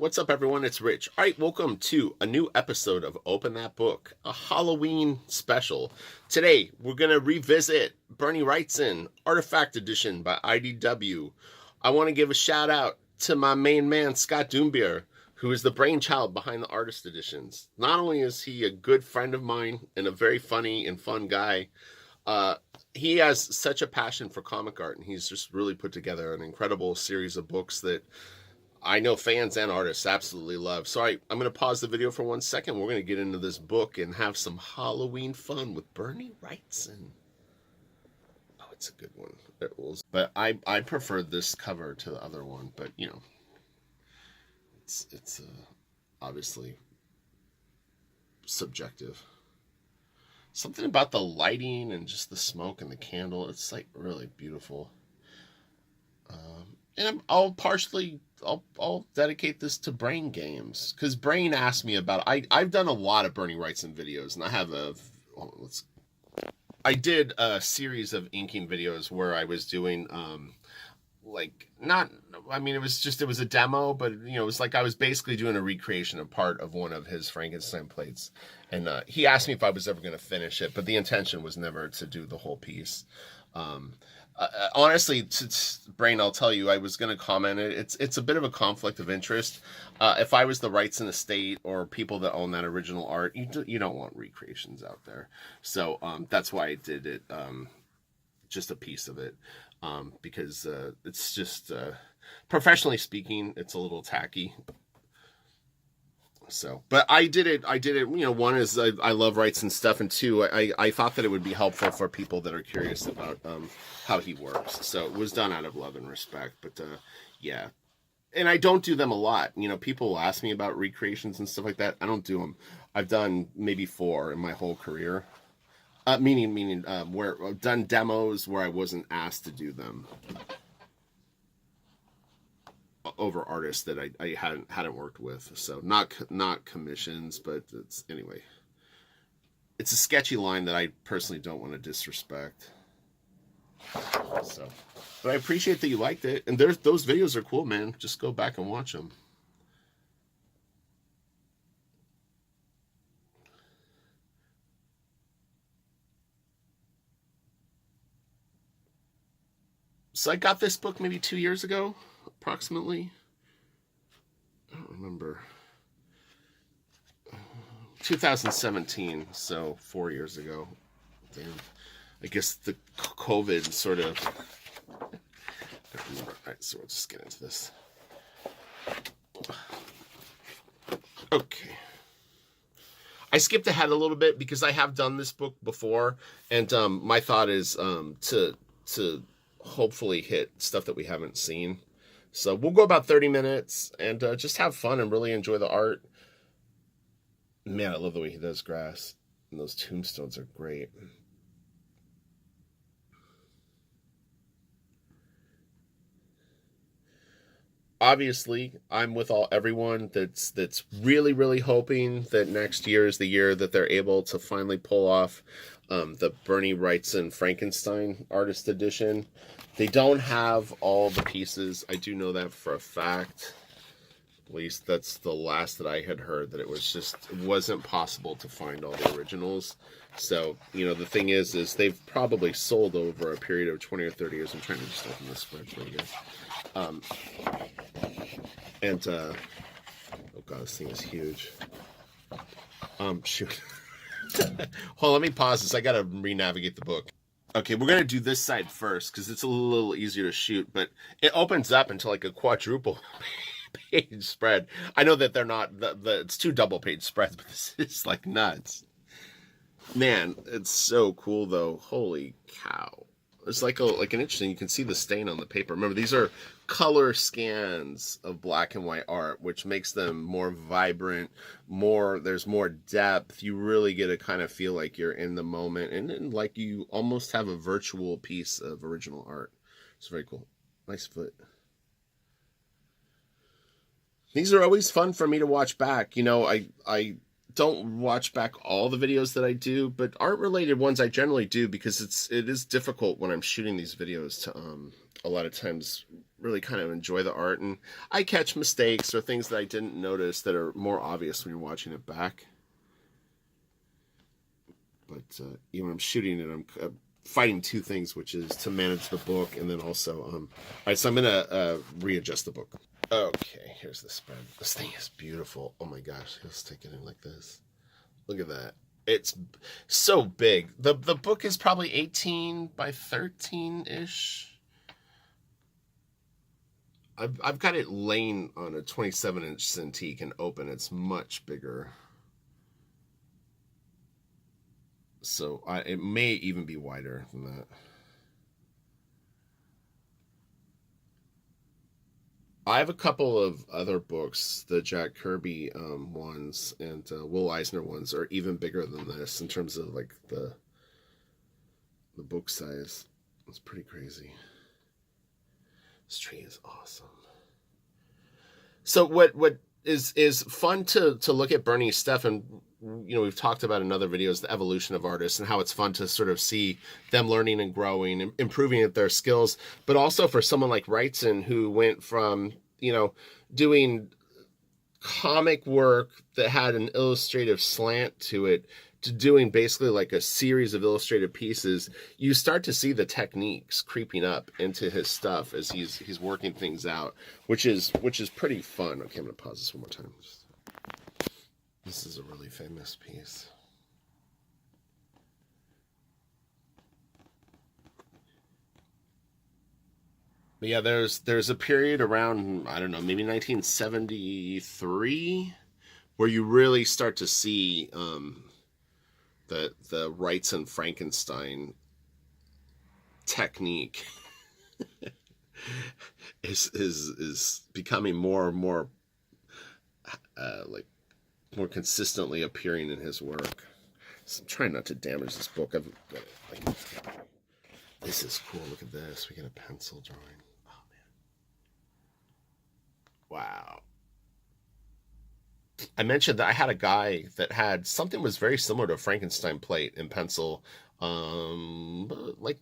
What's up, everyone? It's Rich. All right, welcome to a new episode of Open That Book, a Halloween special. Today, we're going to revisit Bernie Wrightson, Artifact Edition by IDW. I want to give a shout out to my main man, Scott Doombeer, who is the brainchild behind the artist editions. Not only is he a good friend of mine and a very funny and fun guy, he has such a passion for comic art, and he's just really put together an incredible series of books that I know fans and artists absolutely love. So I'm going to pause the video for 1 second. We're going to get into this book and have some Halloween fun with Bernie Wrightson. Oh, it's a good one. But I preferred this cover to the other one. But, you know, it's obviously subjective. Something about the lighting and just the smoke and the candle. It's like really beautiful. And I'll dedicate this to Brain Games, because Brain asked me about I've done a lot of Bernie Wrightson videos, and I have I did a series of inking videos where I was doing it was a demo, but it was like I was basically doing a recreation of part of one of his Frankenstein plates, and he asked me if I was ever going to finish it, but the intention was never to do the whole piece. Honestly, Brain, I'll tell you, I was going to comment it. It's a bit of a conflict of interest. If I was the Wrightson estate or people that own that original art, you don't want recreations out there. So that's why I did it, just a piece of it, because it's just, professionally speaking, it's a little tacky. So, but I did it, one is I love Wrightson stuff, and two, I thought that it would be helpful for people that are curious about how he works. So it was done out of love and respect, but yeah. And I don't do them a lot. People will ask me about recreations and stuff like that. I don't do them. I've done maybe 4 in my whole career. Meaning where I've done demos where I wasn't asked to do them over artists that I hadn't worked with. So not commissions, but anyway. It's a sketchy line that I personally don't want to disrespect. So, but I appreciate that you liked it, and those videos are cool, man. Just go back and watch them. So I got this book maybe 2 years ago, approximately. I don't remember. 2017, so 4 years ago. Damn. I guess the COVID sort of... I don't remember. All right, so we'll just get into this. Okay. I skipped ahead a little bit because I have done this book before, and my thought is to hopefully hit stuff that we haven't seen. So we'll go about 30 minutes and just have fun and really enjoy the art. Man, I love the way he does grass. And those tombstones are great. Obviously, I'm with everyone that's really, really hoping that next year is the year that they're able to finally pull off the Bernie Wrightson Frankenstein Artist Edition. They don't have all the pieces. I do know that for a fact. At least that's the last that I had heard, that it wasn't possible to find all the originals. So, the thing is they've probably sold over a period of 20 or 30 years. I'm trying to just open this spread for you guys. Oh god, this thing is huge. Shoot. Hold on, let me pause this. I gotta re-navigate the book. Okay, we're gonna do this side first because it's a little easier to shoot, but it opens up into like a quadruple page spread. I know that they're not it's 2 double page spreads, but this is like nuts. Man, it's so cool though. Holy cow. It's like an interesting, you can see the stain on the paper. Remember, these are color scans of black and white art, which makes them more vibrant, there's more depth. You really get to kind of feel like you're in the moment, and like you almost have a virtual piece of original art. It's very cool. Nice foot. These are always fun for me to watch back. I don't watch back all the videos that I do, but art related ones I generally do, because it is difficult when I'm shooting these videos to a lot of times really kind of enjoy the art, and I catch mistakes or things that I didn't notice that are more obvious when you're watching it back. But even when I'm shooting it, I'm fighting two things, which is to manage the book and then also all right, so I'm gonna readjust the book. Okay, here's the spread. This thing is beautiful. Oh my gosh, let's take it in like this. Look at that. It's so big. The book is probably 18 by 13 ish. I've got it laying on a 27-inch Cintiq and open. It's much bigger. So it may even be wider than that. I have a couple of other books, the Jack Kirby ones and Will Eisner ones are even bigger than this in terms of like the book size. It's pretty crazy. This tree is awesome. So what is fun to look at Bernie's stuff, and you know, we've talked about in other videos the evolution of artists and how it's fun to sort of see them learning and growing and improving at their skills, but also for someone like Wrightson, who went from, you know, doing comic work that had an illustrative slant to it to doing basically like a series of illustrated pieces. You start to see the techniques creeping up into his stuff as he's working things out, which is pretty fun. Okay, I'm gonna pause this one more time. This is a really famous piece. But yeah, there's a period around, I don't know, maybe 1973 where you really start to see the Wrightson Frankenstein technique is becoming more and more like more consistently appearing in his work. So I'm trying not to damage this book. I've got it, like, this is cool. Look at this. We get a pencil drawing. Oh man. Wow. I mentioned that I had a guy that had something was very similar to a Frankenstein plate in pencil, like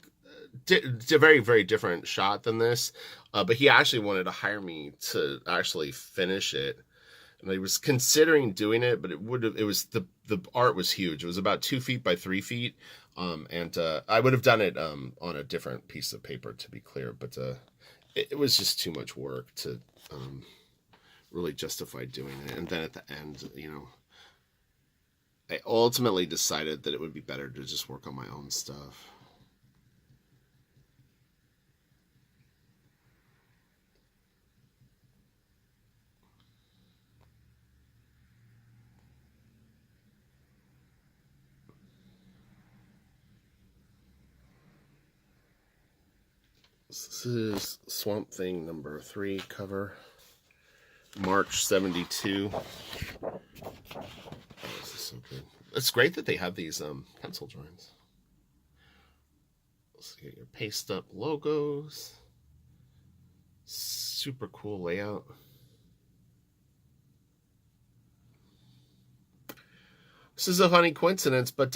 a very, very different shot than this, but he actually wanted to hire me to actually finish it, and I was considering doing it, but the art was huge. It was about 2 feet by 3 feet, and I would have done it on a different piece of paper, to be clear, but it was just too much work to really justified doing it. And then at the end, you know, I ultimately decided that it would be better to just work on my own stuff. This is Swamp Thing number 3 cover. March 72. Oh, this is so good. It's great that they have these pencil drawings. Let's get your paste up logos. Super cool layout. This is a funny coincidence, but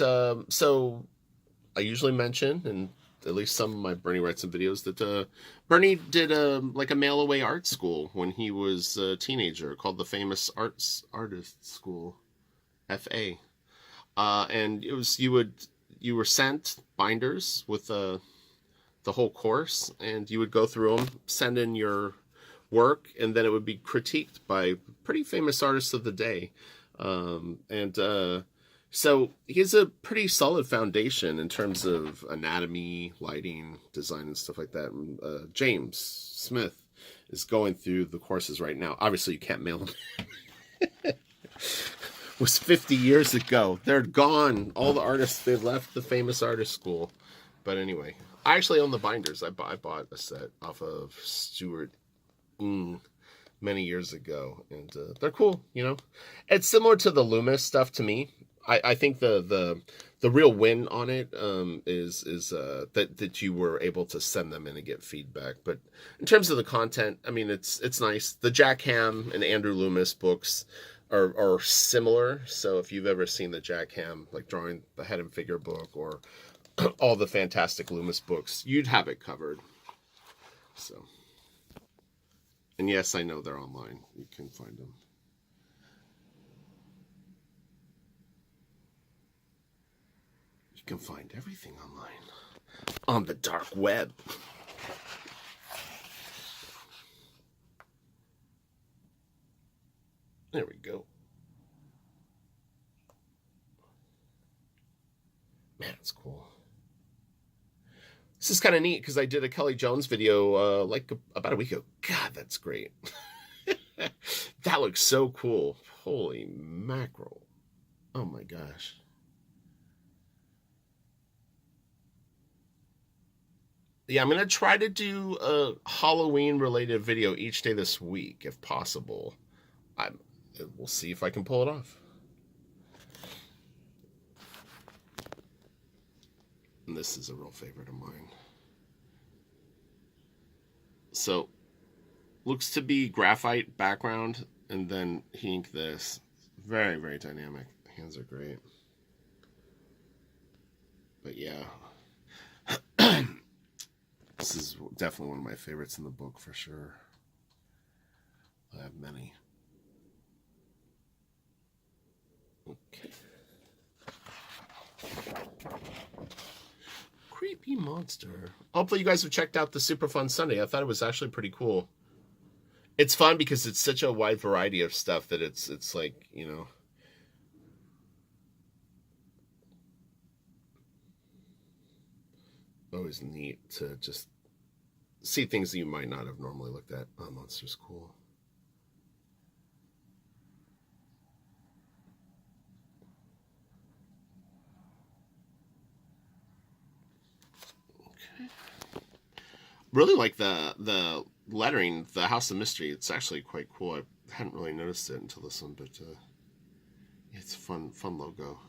so I usually mention, and at least some of my Bernie Wrightson videos, that Bernie did like a mail away art school when he was a teenager called the Famous Artist School, FA, and it was you were sent binders with the whole course, and you would go through them, send in your work, and then it would be critiqued by pretty famous artists of the day, so he has a pretty solid foundation in terms of anatomy, lighting, design, and stuff like that. And, James Smith is going through the courses right now. Obviously, you can't mail them. It was 50 years ago. They're gone. All the artists, they left the Famous Artist School. But anyway, I actually own the binders. I bought a set off of Stuart many years ago. And they're cool, you know. It's similar to the Loomis stuff to me. I think the real win on it is that you were able to send them in and get feedback. But in terms of the content, I mean, it's nice. The Jack Ham and Andrew Loomis books are similar. So if you've ever seen the Jack Ham, like drawing the head and figure book, or all the Fantastic Loomis books, you'd have it covered. So And yes, I know they're online. You can find them. You can find everything online. On the dark web. There we go. Man, it's cool. This is kind of neat because I did a Kelly Jones video like about a week ago. God, that's great. That looks so cool. Holy mackerel. Oh my gosh. Yeah, I'm going to try to do a Halloween-related video each day this week, if possible. We'll see if I can pull it off. And this is a real favorite of mine. So, looks to be graphite background, and then he inked this. Very, very dynamic. Hands are great. But yeah. This is definitely one of my favorites in the book for sure. I have many. Okay. Creepy monster. Hopefully you guys have checked out the Super Fun Sunday. I thought it was actually pretty cool. It's fun because it's such a wide variety of stuff that it's like, you know. Always neat to just see things that you might not have normally looked at. Oh, monster's cool. Okay. Really like the lettering, the House of Mystery. It's actually quite cool. I hadn't really noticed it until this one, but it's a fun logo.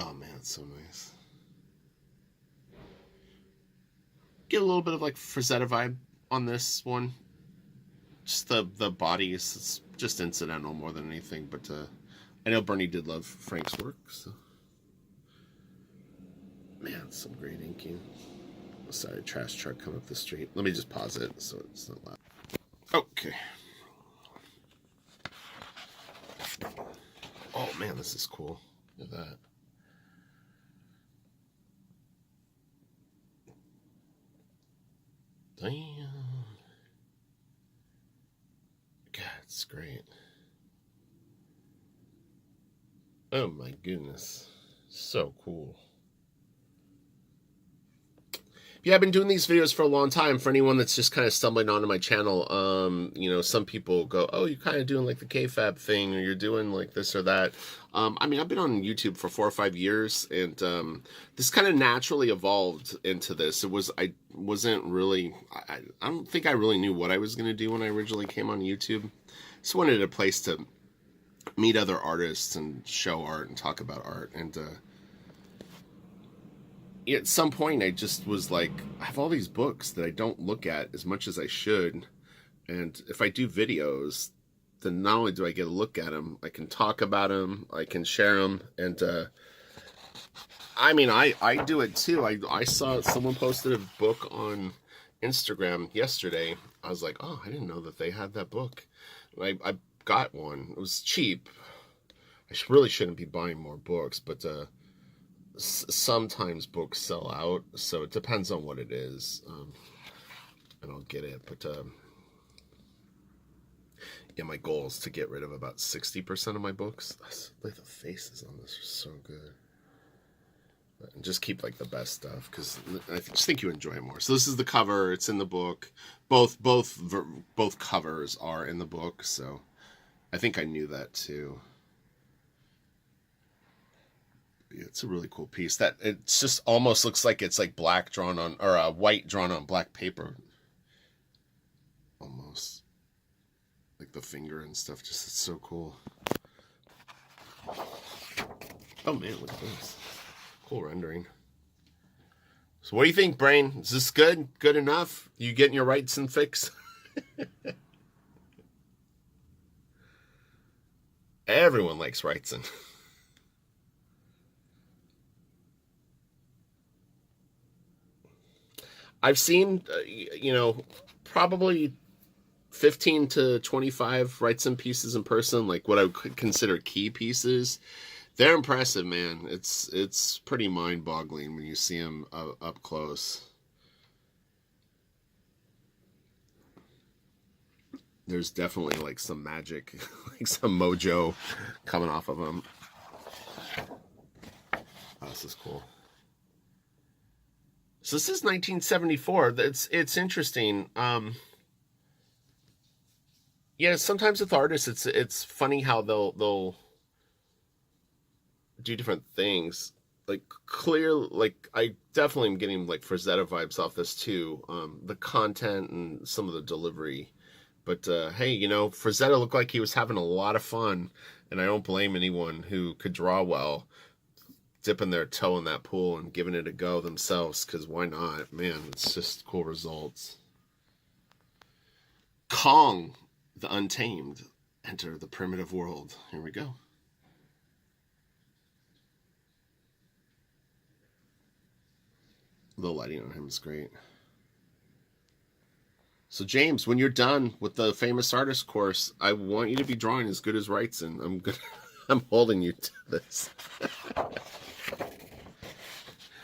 Oh man, it's so nice. Get a little bit of like Frazetta vibe on this one. Just the body is just incidental more than anything, but I know Bernie did love Frank's work, so. Man, some great inking. Oh, sorry, trash truck coming up the street. Let me just pause it so it's not loud. Okay. Oh man, this is cool. Look at that. Damn. God, it's great. Oh my goodness. So cool. Yeah, I've been doing these videos for a long time. For anyone that's just kind of stumbling onto my channel, you know, some people go, oh, you're kind of doing like the KFAB thing, or you're doing like this or that. I mean, I've been on YouTube for 4 or 5 years, and this kind of naturally evolved into this. I don't think I really knew what I was going to do when I originally came on YouTube. Just wanted a place to meet other artists and show art and talk about art. And at some point I just was like, I have all these books that I don't look at as much as I should, and if I do videos, then not only do I get a look at them, I can talk about them, I can share them, and I mean, I do it too. I saw someone posted a book on Instagram yesterday. I was like, oh, I didn't know that they had that book. I got one. It was cheap. I really shouldn't be buying more books, but sometimes books sell out, so it depends on what it is. And I'll get it, but yeah, my goal is to get rid of about 60% of my books. Like the faces on this are so good. And just keep like the best stuff, because I just think you enjoy it more. So this is the cover. It's in the book. Both covers are in the book, so I think I knew that too. Yeah, it's a really cool piece. That it just almost looks like it's like black drawn on, or white drawn on black paper. Almost like the finger and stuff. Just it's so cool. Oh man, look at this. Cool rendering. So what do you think, Brain? Is this good? Good enough? You getting your Wrightson fix? Everyone likes Wrightson. I've seen, you know, probably 15 to 25 Wrightson pieces in person, like what I would consider key pieces. They're impressive, man. It's pretty mind-boggling when you see them up close. There's definitely like some magic, like some mojo coming off of them. Oh, this is cool. So this is 1974. It's interesting. Yeah, sometimes with artists, it's funny how they'll do different things. Like clear, like I definitely am getting like Frazetta vibes off this too. The content and some of the delivery. But hey, you know, Frazetta looked like he was having a lot of fun, and I don't blame anyone who could draw well dipping their toe in that pool and giving it a go themselves, because why not? Man, it's just cool results. Kong, the Untamed, enter the primitive world. Here we go. The lighting on him is great. So James, when you're done with the famous artist course, I want you to be drawing as good as Wrightson. I'm good. I'm holding you to this.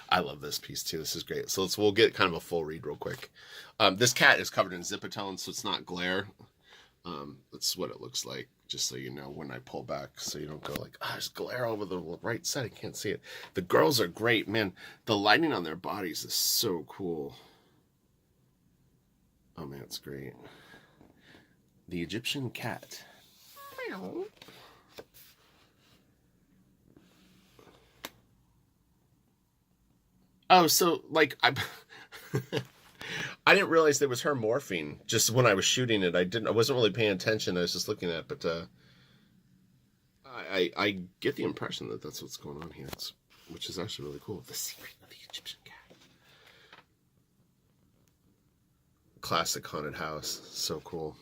I love this piece too. This is great. So we'll get kind of a full read real quick. This cat is covered in zipatone, so it's not glare. That's what it looks like, just so you know when I pull back, so you don't go like, there's glare over the right side. I can't see it. The girls are great, man. The lighting on their bodies is so cool. Oh man, it's great. The Egyptian cat. Meow. Oh, so like I didn't realize there was her morphing just when I was shooting it. I wasn't really paying attention. I was just looking at it, but I get the impression that that's what's going on here, which is actually really cool. The secret of the Egyptian cat. Classic haunted house. So cool.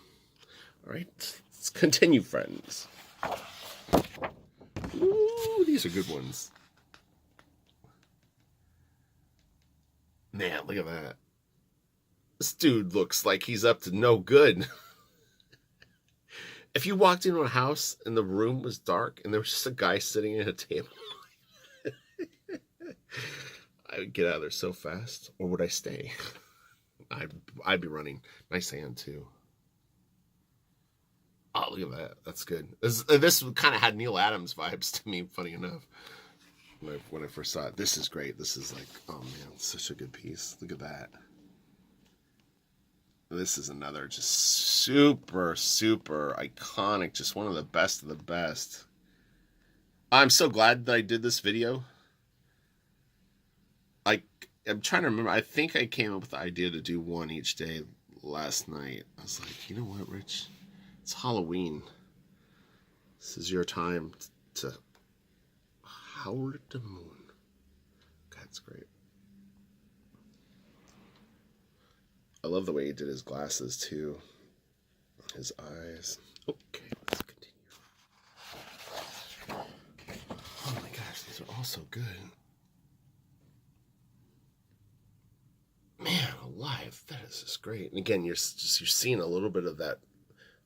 All right, let's continue, friends. Ooh, these are good ones. Man, look at that. This dude looks like he's up to no good. If you walked into a house and the room was dark and there was just a guy sitting at a table, I would get out of there so fast. Or would I stay? I'd be running. Nice hand, too. Oh, look at that. That's good. This kind of had Neil Adams vibes to me, funny enough. When I first saw it. This is great. This is like, oh man, such a good piece. Look at that. This is another just super, super iconic, just one of the best of the best. I'm so glad that I did this video. I'm trying to remember. I think I came up with the idea to do one each day last night. I was like, you know what, Rich? It's Halloween. This is your time to howl at the moon. That's great. I love the way he did his glasses too. His eyes. Okay, let's continue. Oh my gosh, these are all so good. Man, alive, that is just great. And again, you're seeing a little bit of that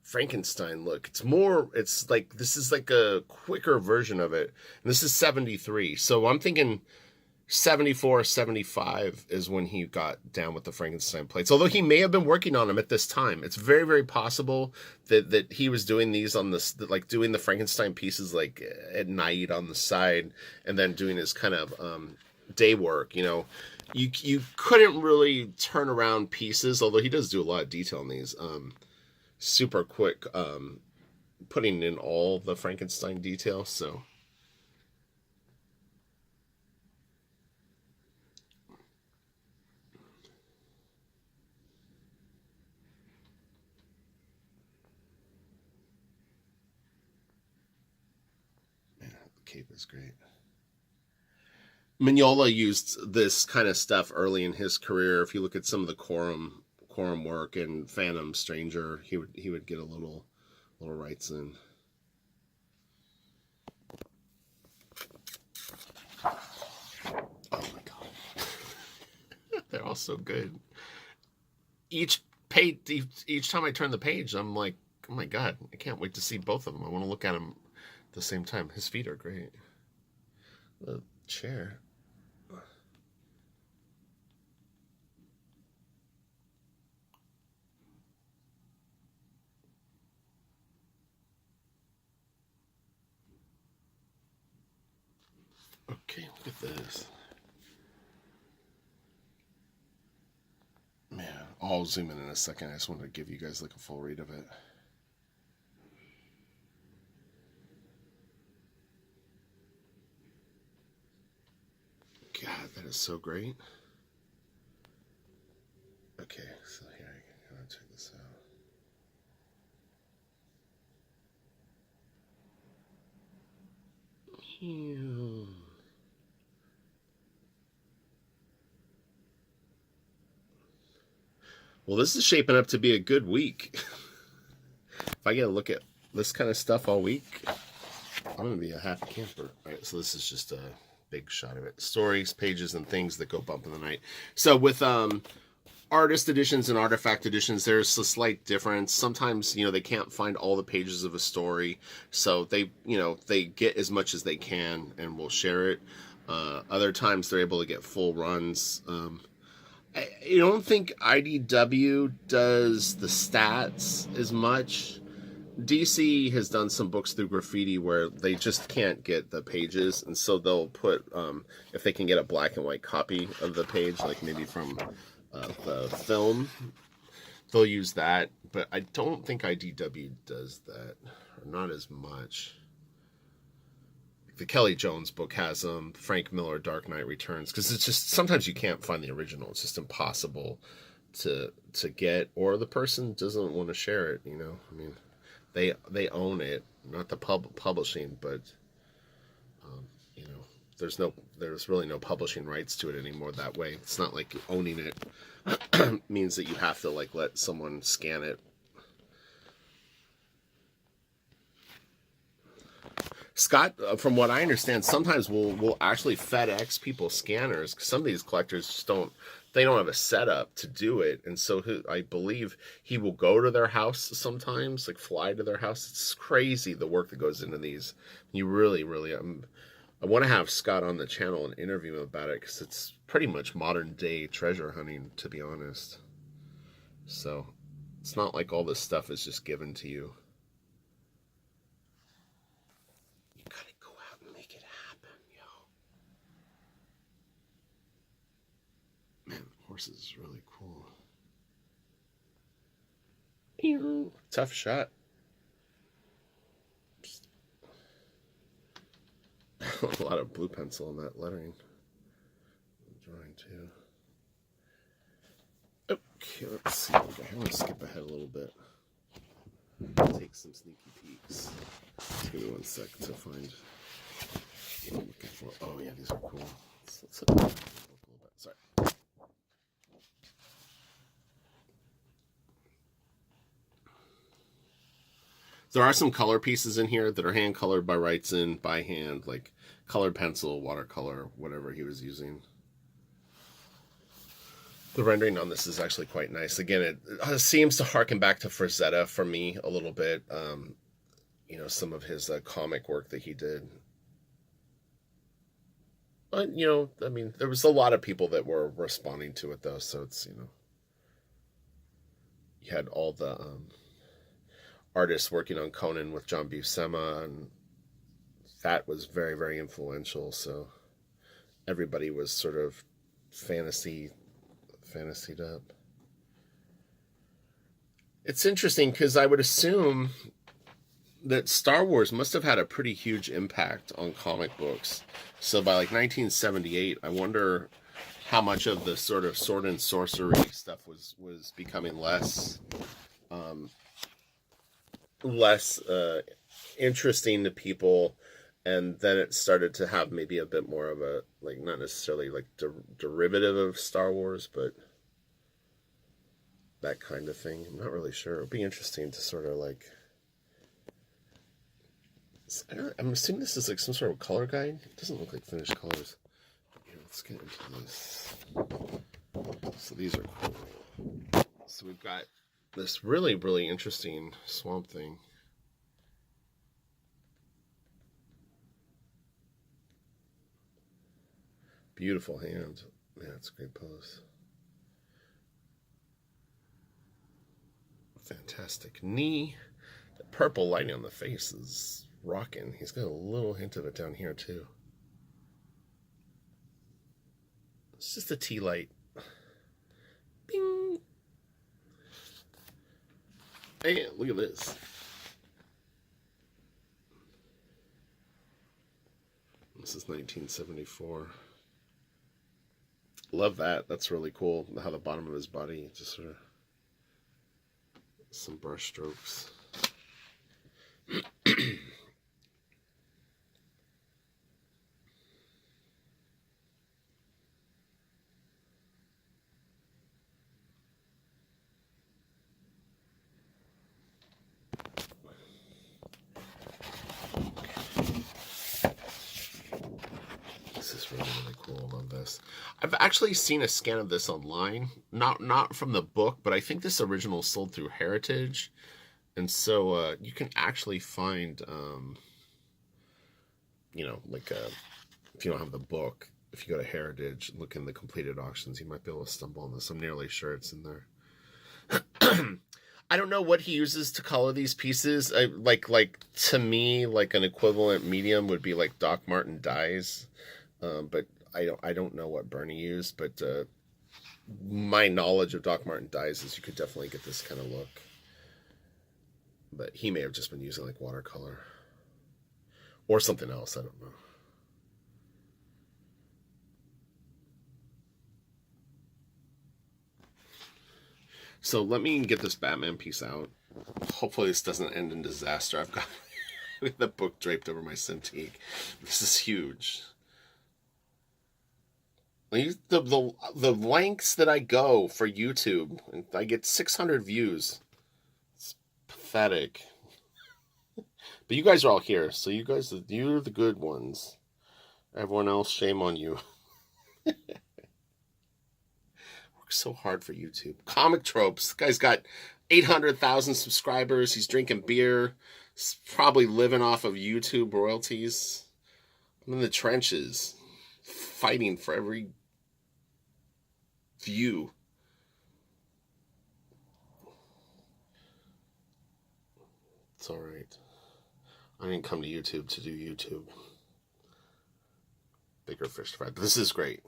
Frankenstein look. It's like, this is like a quicker version of it. And this is 73. So I'm thinking 74, 75 is when he got down with the Frankenstein plates. Although he may have been working on them at this time. It's very, very possible that he was doing these on this, like doing the Frankenstein pieces like at night on the side, and then doing his kind of day work, you know. You couldn't really turn around pieces, although he does do a lot of detail in these. Super quick, putting in all the Frankenstein detail, so. Man, the cape is great. Mignola used this kind of stuff early in his career. If you look at some of the Quorum work and Phantom Stranger, he would get a little Wrightson. Oh my god. They're all so good. each page, each time I turn the page, I'm like, oh my God, I can't wait to see both of them. I want to look at them at the same time. His feet are great. The chair. Okay, look at this. Man, I'll zoom in a second. I just wanted to give you guys like a full read of it. God, that is so great. Okay, so here I can check this out. Well, this is shaping up to be a good week. If I get a look at this kind of stuff all week, I'm going to be a happy camper. All right, so this is just a big shot of it. Stories, pages, and things that go bump in the night. So with artist editions and artifact editions, there's a slight difference. Sometimes, they can't find all the pages of a story, so they get as much as they can and will share it. Other times they're able to get full runs. I don't think IDW does the stats as much. DC has done some books through graffiti where they just can't get the pages, and so they'll put, if they can get a black and white copy of the page, like maybe from the film, they'll use that. But I don't think IDW does that, or not as much. The Kelly Jones book has them. Frank Miller, Dark Knight Returns, because it's just sometimes you can't find the original. It's just impossible to get, or the person doesn't want to share it. I mean, they own it, not the publishing, but there's really no publishing rights to it anymore that way. It's not like owning it means that you have to like let someone scan it. Scott, from what I understand, sometimes we'll actually FedEx people scanners, because some of these collectors just don't have a setup to do it, and so I believe he will go to their house sometimes, like fly to their house. It's crazy the work that goes into these. You really, really, I want to have Scott on the channel and interview him about it, because it's pretty much modern day treasure hunting, to be honest. So it's not like all this stuff is just given to you. Horses is really cool. Tough shot. A lot of blue pencil in that lettering. Drawing too. Okay, let's see. I'm going to skip ahead a little bit. Take some sneaky peeks. Just give me 1 sec to find what I'm looking for. Oh yeah, these are cool. Let's look a little bit. Sorry. There are some color pieces in here that are hand colored by Wrightson by hand, like colored pencil, watercolor, whatever he was using. The rendering on this is actually quite nice. Again, it seems to harken back to Frazetta for me a little bit. Some of his comic work that he did. But, I mean, there was a lot of people that were responding to it, though, so it's, you had all the artists working on Conan with John Buscema, and that was very, very influential, so everybody was sort of fantasied up. It's interesting, because I would assume that Star Wars must have had a pretty huge impact on comic books. So by like 1978, I wonder how much of the sort of sword and sorcery stuff was becoming less interesting to people, and then it started to have maybe a bit more of a, like, not necessarily like derivative of Star Wars, but that kind of thing. I'm not really sure. It would be interesting to sort of like, I'm assuming this is like some sort of color guide. It doesn't look like finished colors. Here, let's get into this. So these are cool. So we've got this really, really interesting Swamp Thing. Beautiful hand. Yeah, it's a great pose. Fantastic knee. The purple lighting on the face is rocking. He's got a little hint of it down here too. It's just a tea light. Bing. Hey, look at this. This is 1974. Love that. That's really cool. How the bottom of his body just sort of some brush strokes. This is really, really cool. I love this. I've actually seen a scan of this online, not from the book, but I think this original sold through Heritage, and so you can actually find, you know, like if you don't have the book, if you go to Heritage and look in the completed auctions, you might be able to stumble on this. I'm nearly sure it's in there. I don't know what he uses to color these pieces. Like to me, like an equivalent medium would be like Doc Martin dyes, but I don't know what Bernie used. But my knowledge of Doc Martin dyes is you could definitely get this kind of look. But he may have just been using like watercolor or something else. I don't know. So let me get this Batman piece out. Hopefully this doesn't end in disaster. I've got the book draped over my Cintiq. This is huge. The lengths that I go for YouTube, and I get 600 views. It's pathetic. But you guys are all here, so you're the good ones. Everyone else, shame on you. So hard for YouTube. Comic Tropes. This guy's got 800,000 subscribers. He's drinking beer. He's probably living off of YouTube royalties. I'm in the trenches, fighting for every view. It's all right. I didn't come to YouTube to do YouTube. Bigger fish to fry. But this is great.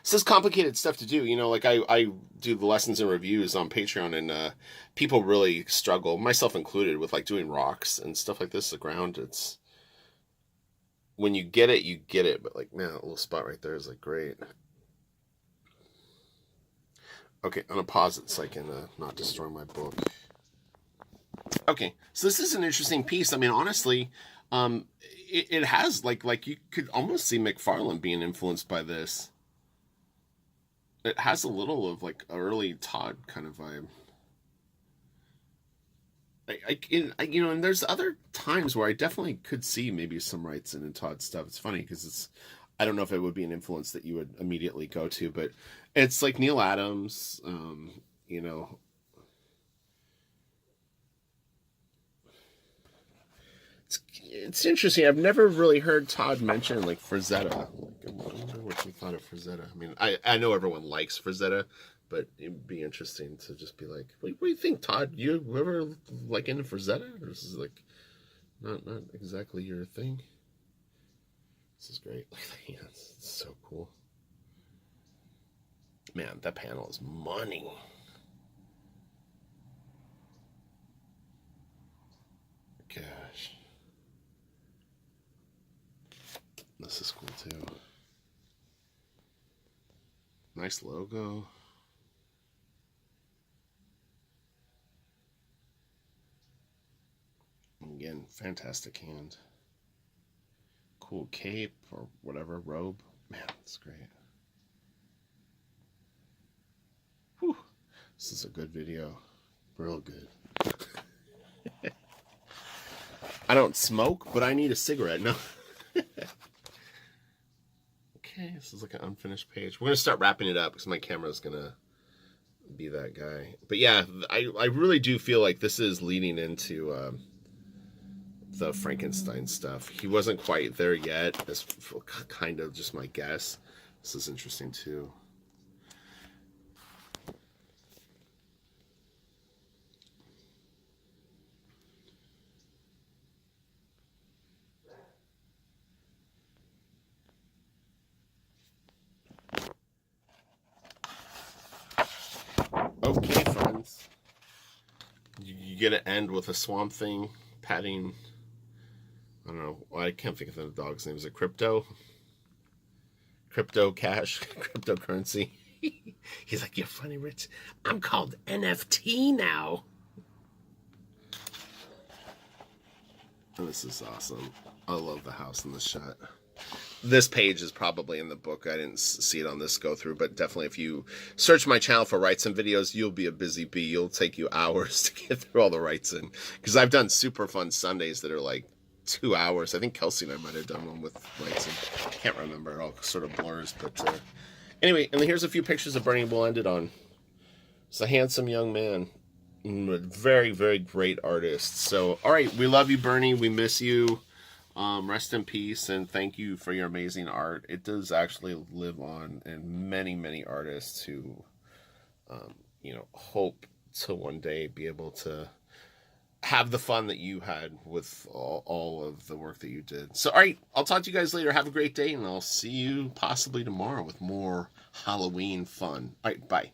This is complicated stuff to do. You know, like I do the lessons and reviews on Patreon, and people really struggle, myself included, with like doing rocks and stuff like this. The ground, it's when you get it, you get it. But like, man, that little spot right there is like great. Okay, I'm gonna pause it so I can not destroy my book. Okay, so this is an interesting piece. I mean, honestly, it has like you could almost see McFarlane being influenced by this. It has a little of like early Todd kind of vibe. You know, and there's other times where I definitely could see maybe some Wrightson and Todd stuff. It's funny because I don't know if it would be an influence that you would immediately go to, but it's like Neil Adams, you know. It's interesting. I've never really heard Todd mention like Frazetta. I wonder what you thought of Frazetta. I mean, I know everyone likes Frazetta, but it'd be interesting to just be like, what do you think, Todd? You ever like into Frazetta? Or this is like not exactly your thing? This is great. Look at the hands. It's so cool. Man, that panel is money. Gosh. This is cool too. Nice logo. Again, fantastic hand. Cool cape or whatever, robe. Man, that's great. Whew. This is a good video. Real good. I don't smoke, but I need a cigarette. No. Okay, this is like an unfinished page. We're going to start wrapping it up because my camera's going to be that guy. But yeah, I really do feel like this is leading into the Frankenstein stuff. He wasn't quite there yet. That's kind of just my guess. This is interesting too. Okay, friends. You get to end with a Swamp Thing patting. I don't know. I can't think of the dog's name. Is it Crypto? Crypto Cash? Cryptocurrency? He's like, you're funny, Rich. I'm called NFT now. And this is awesome. I love the house in this shot. This page is probably in the book. I didn't see it on this go through, but definitely if you search my channel for Wrightson videos, you'll be a busy bee. You'll take you hours to get through all the Wrightson. Because I've done super fun Sundays that are like 2 hours. I think Kelsey and I might have done one with Wrightson. Can't remember. It all sort of blurs. But anyway, and here's a few pictures of Bernie we'll end it on. It's a handsome young man. Very, very great artist. So, all right. We love you, Bernie. We miss you. Rest in peace, and thank you for your amazing art. It does actually live on in many, many artists who, hope to one day be able to have the fun that you had with all of the work that you did. So, all right, I'll talk to you guys later. Have a great day, and I'll see you possibly tomorrow with more Halloween fun. All right, bye.